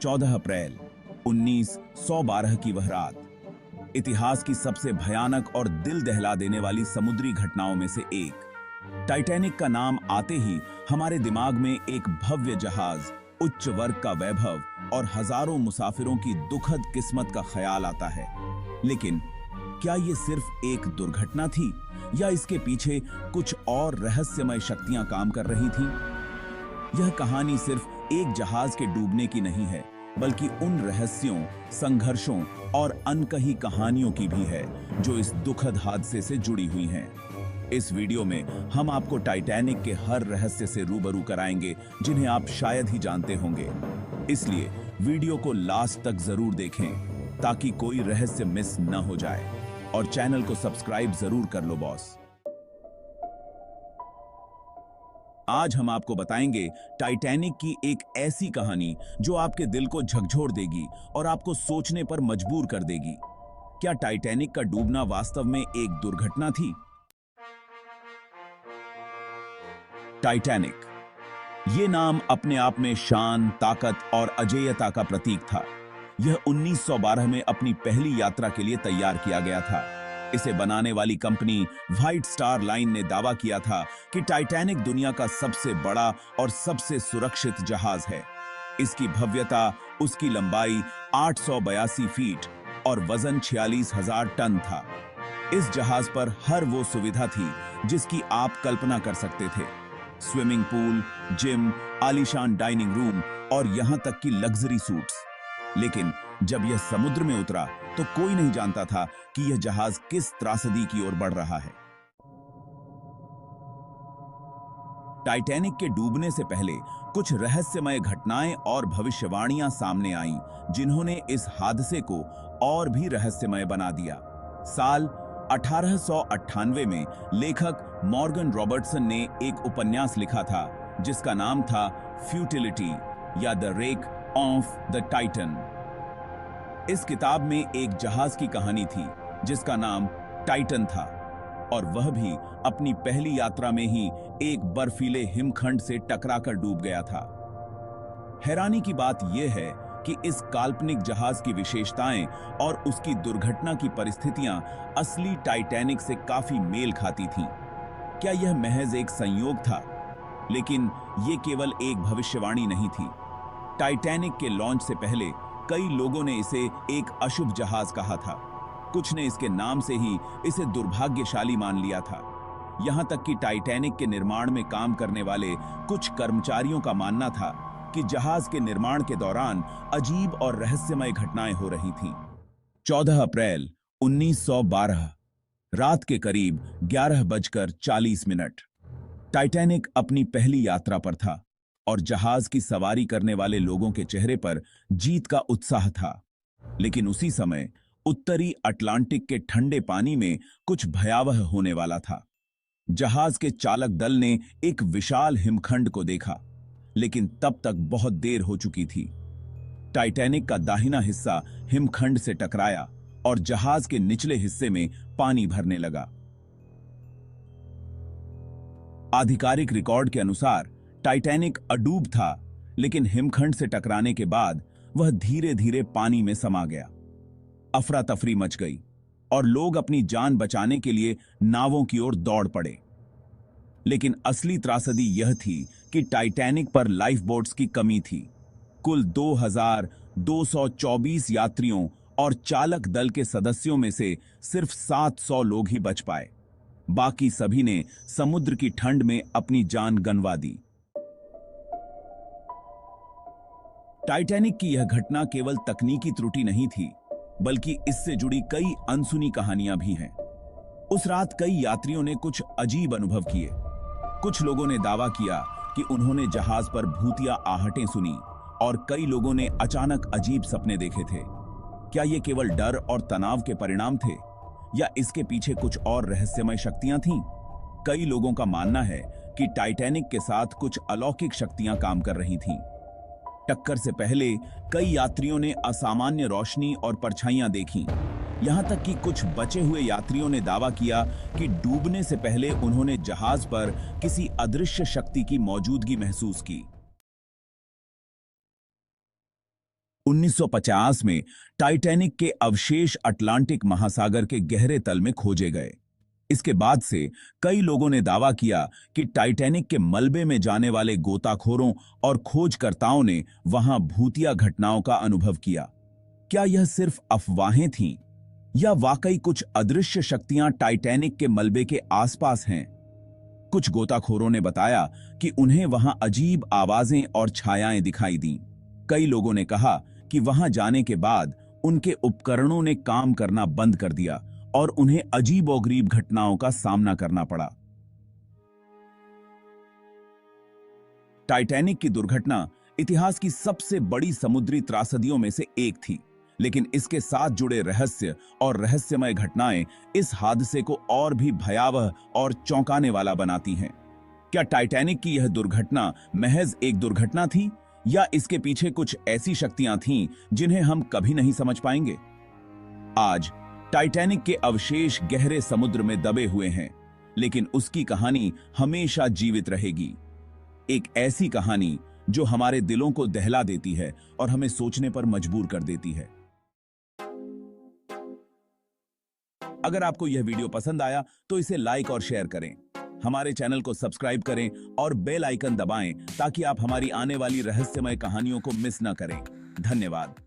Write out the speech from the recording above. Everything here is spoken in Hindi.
14 अप्रैल 1912 की वह रात इतिहास की सबसे भयानक और दिल दहला देने वाली समुद्री घटनाओं में से एक। टाइटैनिक का नाम आते ही हमारे दिमाग में एक भव्य जहाज, उच्च वर्ग का वैभव और हजारों मुसाफिरों की दुखद किस्मत का ख्याल आता है। लेकिन क्या ये सिर्फ एक दुर्घटना थी या इसके पीछे कुछ और रहस्यमय शक्तियां काम कर रही थीं? यह कहानी सिर्फ एक जहाज के डूबने की नहीं है, बल्कि उन रहस्यों, संघर्षों और अनकही कहानियों की भी है जो इस दुखद हादसे से जुड़ी हुई हैं। इस वीडियो में हम आपको टाइटैनिक के हर रहस्य से रूबरू कराएंगे जिन्हें आप शायद ही जानते होंगे। इसलिए वीडियो को लास्ट तक जरूर देखें ताकि कोई रहस्य मिस न हो जाए, और चैनल को सब्सक्राइब जरूर कर लो बॉस। आज हम आपको बताएंगे टाइटैनिक की एक ऐसी कहानी जो आपके दिल को झकझोर देगी और आपको सोचने पर मजबूर कर देगी। क्या टाइटैनिक का डूबना वास्तव में एक दुर्घटना थी? टाइटैनिक, ये नाम अपने आप में शान, ताकत और अजेयता का प्रतीक था। यह 1912 में अपनी पहली यात्रा के लिए तैयार किया गया था। इसे बनाने वाली कंपनी व्हाइट स्टार लाइन ने दावा किया था कि टाइटैनिक दुनिया का सबसे बड़ा और सबसे सुरक्षित जहाज है। इसकी भव्यता, उसकी लंबाई 882 फीट और वजन 46,000 टन था। इस जहाज पर हर वो सुविधा थी जिसकी आप कल्पना कर सकते थे। स्विमिंग पूल, जिम, आलीशान डाइनिंग रूम और यहां तक कि लग्जरी सूट्स। लेकिन जब यह समुद्र में उतरा तो कोई नहीं जानता था कि यह जहाज किस त्रासदी की ओर बढ़ रहा है। टाइटैनिक के डूबने से पहले कुछ रहस्यमय घटनाएं और भविष्यवाणियां सामने आईं, जिन्होंने इस हादसे को और भी रहस्यमय बना दिया। साल 1898 में लेखक मॉर्गन रॉबर्टसन ने एक उपन्यास लिखा था जिसका नाम था फ्यूटिलिटी या the wreck of the Titan. इस किताब में एक जहाज की कहानी थी जिसका नाम टाइटन था, और वह भी अपनी पहली यात्रा में ही एक बर्फीले हिमखंड से टकराकर डूब गया था। हैरानी की बात यह है कि इस काल्पनिक जहाज की विशेषताएं और उसकी दुर्घटना की परिस्थितियां असली टाइटैनिक से काफी मेल खाती थीं। क्या यह महज एक संयोग था? लेकिन यह केवल एक भविष्यवाणी नहीं थी। टाइटैनिक के लॉन्च से पहले कई लोगों ने इसे एक अशुभ जहाज कहा था। कुछ ने इसके नाम से ही इसे दुर्भाग्यशाली मान लिया था। यहां तक कि टाइटैनिक के निर्माण में काम करने वाले कुछ कर्मचारियों का मानना था कि जहाज के निर्माण के दौरान अजीब और रहस्यमय घटनाएं हो रही थीं। 14 अप्रैल 1912 रात के करीब 11:40 टाइटैनिक अपनी पहली यात्रा पर था और जहाज की सवारी करने वाले लोगों के चेहरे पर जीत का उत्साह था। लेकिन उसी समय उत्तरी अटलांटिक के ठंडे पानी में कुछ भयावह होने वाला था। जहाज के चालक दल ने एक विशाल हिमखंड को देखा, लेकिन तब तक बहुत देर हो चुकी थी। टाइटैनिक का दाहिना हिस्सा हिमखंड से टकराया और जहाज के निचले हिस्से में पानी भरने लगा। आधिकारिक रिकॉर्ड के अनुसार टाइटैनिक अडूब था, लेकिन हिमखंड से टकराने के बाद वह धीरे धीरे पानी में समा गया। अफरा तफरी मच गई और लोग अपनी जान बचाने के लिए नावों की ओर दौड़ पड़े। लेकिन असली त्रासदी यह थी कि टाइटैनिक पर लाइफ बोट्स की कमी थी। कुल 2224 यात्रियों और चालक दल के सदस्यों में से सिर्फ 700 लोग ही बच पाए। बाकी सभी ने समुद्र की ठंड में अपनी जान गंवा दी। टाइटैनिक की यह घटना केवल तकनीकी त्रुटि नहीं थी, बल्कि इससे जुड़ी कई अनसुनी कहानियां भी हैं। उस रात कई यात्रियों ने कुछ अजीब अनुभव किए। कुछ लोगों ने दावा किया कि उन्होंने जहाज पर भूतिया आहटें सुनी, और कई लोगों ने अचानक अजीब सपने देखे थे। क्या ये केवल डर और तनाव के परिणाम थे, या इसके पीछे कुछ और रहस्यमय शक्तियां थीं? कई लोगों का मानना है कि टाइटैनिक के साथ कुछ अलौकिक शक्तियां काम कर रही थीं। टक्कर से पहले कई यात्रियों ने असामान्य रोशनी और परछाइयां देखीं। यहां तक कि कुछ बचे हुए यात्रियों ने दावा किया कि डूबने से पहले उन्होंने जहाज पर किसी अदृश्य शक्ति की मौजूदगी महसूस की। 1950 में टाइटैनिक के अवशेष अटलांटिक महासागर के गहरे तल में खोजे गए। इसके बाद से कई लोगों ने दावा किया कि टाइटैनिक के मलबे में जाने वाले गोताखोरों और खोजकर्ताओं ने वहां भूतिया घटनाओं का अनुभव किया। क्या यह सिर्फ अफवाहें थीं या वाकई कुछ अदृश्य शक्तियां टाइटैनिक के मलबे के आसपास हैं? कुछ गोताखोरों ने बताया कि उन्हें वहां अजीब आवाजें और छायाएं दिखाई दीं। कई लोगों ने कहा कि वहां जाने के बाद उनके उपकरणों ने काम करना बंद कर दिया और उन्हें अजीबोगरीब घटनाओं का सामना करना पड़ा। टाइटैनिक की दुर्घटना इतिहास की सबसे बड़ी समुद्री त्रासदियों में से एक थी, लेकिन इसके साथ जुड़े रहस्य और रहस्यमय घटनाएं इस हादसे को और भी भयावह और चौंकाने वाला बनाती हैं। क्या टाइटैनिक की यह दुर्घटना महज एक दुर्घटना थी या इसके पीछे कुछ ऐसी शक्तियां थीं जिन्हें हम कभी नहीं समझ पाएंगे? आज टाइटैनिक के अवशेष गहरे समुद्र में दबे हुए हैं, लेकिन उसकी कहानी हमेशा जीवित रहेगी। एक ऐसी कहानी जो हमारे दिलों को दहला देती है और हमें सोचने पर मजबूर कर देती है। अगर आपको यह वीडियो पसंद आया तो इसे लाइक और शेयर करें। हमारे चैनल को सब्सक्राइब करें और बेल आइकन दबाएं ताकि आप हमारी आने वाली रहस्यमय कहानियों को मिस न करें। धन्यवाद।